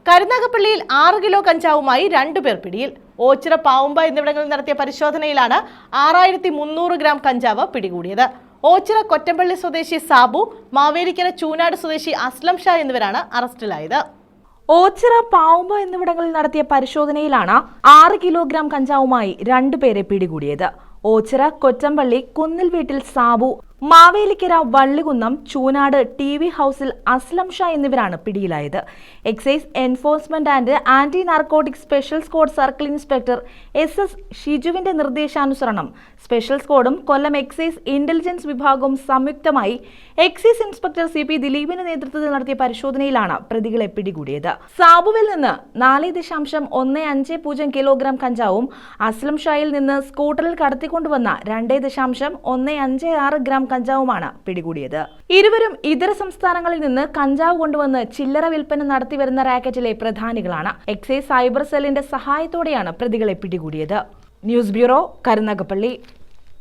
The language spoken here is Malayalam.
കരുനാഗപ്പള്ളിയിൽ 6 കിലോ കഞ്ചാവുമായി 2 പേർ പിടിയിൽ. ഓച്ചിറ, പാവുമ്പ എന്നിവിടങ്ങളിൽ നടത്തിയ പരിശോധനയിലാണ് 6300 ഗ്രാം കഞ്ചാവ് പിടികൂടിയത്. ഓച്ചിറ കൊറ്റമ്പള്ളി സ്വദേശി സാബു, മാവേലിക്കര ചൂനാട് സ്വദേശി അസ്ലം ഷാ എന്നിവരാണ് അറസ്റ്റിലായത്. ഓച്ചിറ, പാവുമ്പ എന്നിവിടങ്ങളിൽ നടത്തിയ പരിശോധനയിലാണ് 6 കിലോഗ്രാം കഞ്ചാവുമായി 2 പേരെ പിടികൂടിയത്. ഓച്ചിറ കൊറ്റമ്പള്ളി കുന്നിൽ വീട്ടിൽ സാബു, മാവേലിക്കര വള്ളികുന്നം ചൂനാട് TV ഹൗസിൽ അസ്ലം ഷാ എന്നിവരാണ് പിടിയിലായത്. Excise enforcement and anti narcotic special squad circle inspector SS ഷിജുവിന്റെ നിർദ്ദേശാനുസരണം സ്പെഷ്യൽ സ്ക്വാഡും കൊല്ലം എക്സൈസ് ഇന്റലിജൻസ് വിഭാഗവും സംയുക്തമായി എക്സൈസ് ഇൻസ്പെക്ടർ CP ദിലീപിന്റെ നേതൃത്വത്തിൽ നടത്തിയ പരിശോധനയിലാണ് പ്രതികളെ പിടികൂടിയത്. സാബുവിൽ നിന്ന് 4.150 കിലോഗ്രാം കഞ്ചാവും അസ്ലം ഷായിൽ നിന്ന് സ്കൂട്ടറിൽ കടത്തിക്കൊണ്ടുവന്ന 2.156 ഗ്രാം കഞ്ചാവുമാണ് പിടികൂടിയത്. ഇരുവരും ഇതര സംസ്ഥാനങ്ങളിൽ നിന്ന് കഞ്ചാവ് കൊണ്ടുവന്ന് ചില്ലറ വിൽപ്പന നടത്തിവരുന്ന റാക്കറ്റിലെ പ്രധാനികളാണ്. എക്സൈസ് സൈബർ സെല്ലിന്റെ സഹായത്തോടെയാണ് പ്രതികളെ പിടികൂടിയത്. News bureau, Karunagappally.